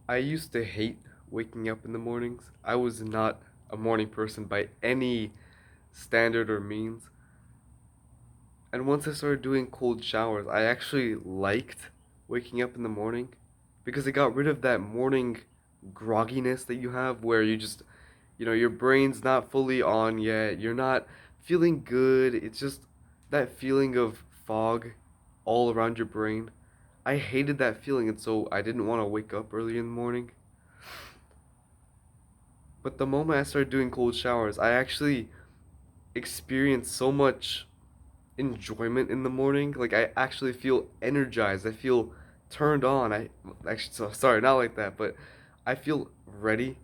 I used to hate waking up in the mornings. I was not a morning person by any standard or means. And once I started doing cold showers, I actually liked waking up in the morning because it got rid of that morning grogginess that you have where you just, your brain's not fully on yet. You're not feeling good. It's just that feeling of fog all around your brain. I hated that feeling, and so I didn't want to wake up early in the morning. But the moment I started doing cold showers, I actually experienced so much enjoyment in the morning. Like I actually feel energized. I feel turned on. I actually sorry, not like that, but I feel ready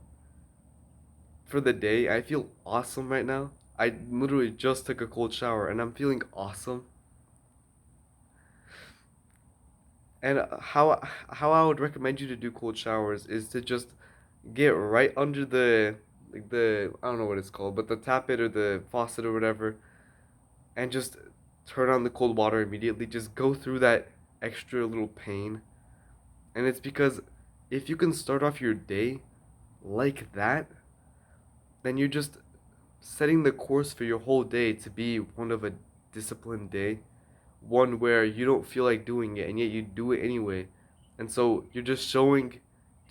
for the day. I feel awesome right now. I literally just took a cold shower and I'm feeling awesome. And how I would recommend you to do cold showers is to just get right under the I don't know what it's called, but the tap it or the faucet or whatever, and just turn on the cold water immediately. Just go through that extra little pain. And it's because if you can start off your day like that, then you're just setting the course for your whole day to be one of a disciplined day, one where you don't feel like doing it and yet you do it anyway. And so you're just showing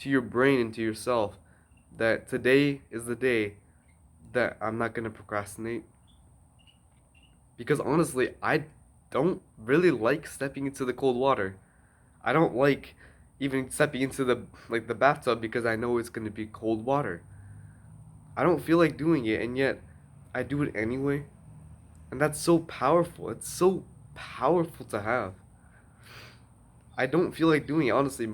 to your brain and to yourself that today is the day that I'm not going to procrastinate. Because honestly, I don't really like stepping into the cold water. I don't like even stepping into the bathtub because I know it's going to be cold water. I don't feel like doing it and yet I do it anyway. And that's so powerful. It's so powerful to have. I don't feel like doing it honestly.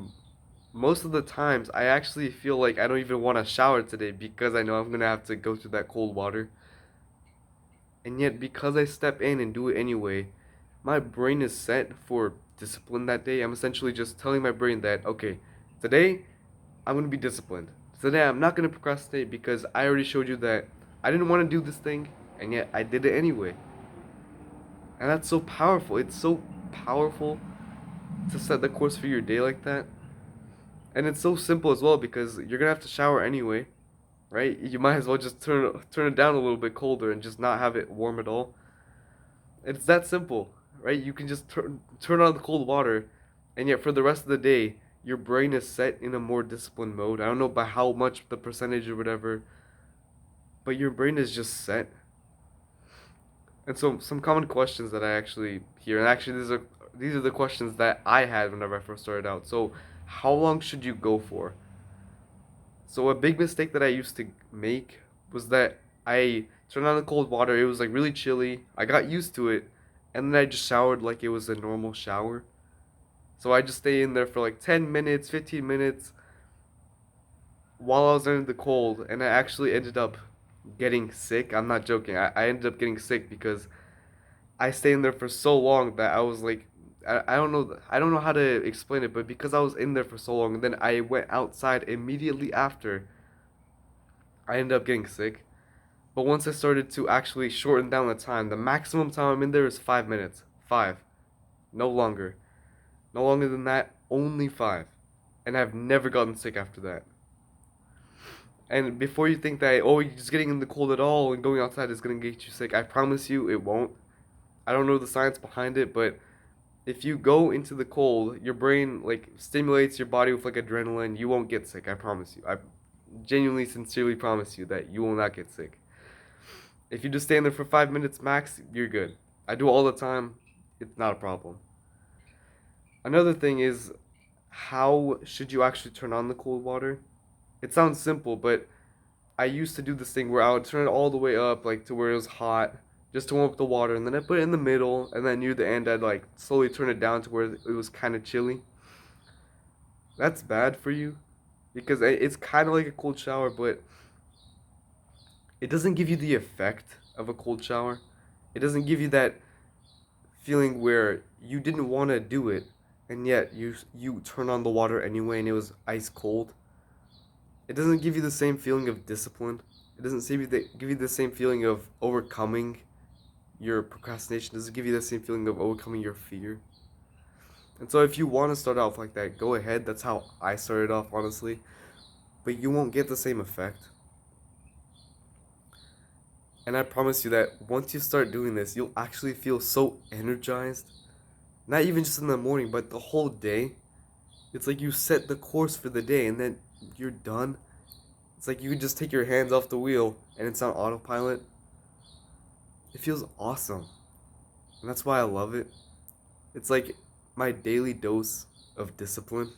Most of the times I actually feel like I don't even want to shower today because I know I'm going to have to go through that cold water. And yet because I step in and do it anyway, my brain is set for discipline that day. I'm essentially just telling my brain that okay, today I'm gonna be disciplined. Today I'm not gonna procrastinate because I already showed you that I didn't want to do this thing, and yet I did it anyway. And that's so powerful. It's so powerful to set the course for your day like that. And it's so simple as well because you're gonna have to shower anyway, right? You might as well just turn it down a little bit colder and just not have it warm at all. It's that simple, right? You can just turn on the cold water, and yet for the rest of the day, your brain is set in a more disciplined mode. I don't know by how much the percentage or whatever, but your brain is just set. And so some common questions that I actually hear, and actually these are the questions that I had whenever I first started out. So, how long should you go for? So a big mistake that I used to make was that I turned on the cold water. It was like really chilly. I got used to it, and then I just showered like it was a normal shower. So I just stay in there for like 10 minutes, 15 minutes while I was under the cold, and I actually ended up getting sick. I'm not joking. I ended up getting sick because I stayed in there for so long that I was like, I don't know how to explain it, but because I was in there for so long, and then I went outside immediately after, I ended up getting sick. But once I started to actually shorten down the time, the maximum time I'm in there is 5 minutes. Five. No longer. No longer than that, only five. And I've never gotten sick after that. And before you think that, oh, just getting in the cold at all and going outside is going to get you sick, I promise you it won't. I don't know the science behind it, but if you go into the cold, your brain like stimulates your body with like adrenaline. You won't get sick. I promise you. I genuinely, sincerely promise you that you will not get sick. If you just stand there for 5 minutes max, you're good. I do it all the time. It's not a problem. Another thing is, how should you actually turn on the cold water? It sounds simple, but I used to do this thing where I would turn it all the way up, like to where it was hot, just to warm up the water, and then I put it in the middle, and then near the end, I'd like slowly turn it down to where it was kind of chilly. That's bad for you because it's kind of like a cold shower, but it doesn't give you the effect of a cold shower. It doesn't give you that feeling where you didn't want to do it, and yet you turn on the water anyway, and it was ice cold. It doesn't give you the same feeling of discipline. It doesn't give you the same feeling of overcoming your procrastination. It doesn't give you the same feeling of overcoming your fear. And so if you want to start off like that, go ahead. That's how I started off, honestly. But you won't get the same effect. And I promise you that once you start doing this, you'll actually feel so energized. Not even just in the morning, but the whole day. It's like you set the course for the day and then you're done. It's like you can just take your hands off the wheel and it's on autopilot. It feels awesome. And that's why I love it. It's like my daily dose of discipline.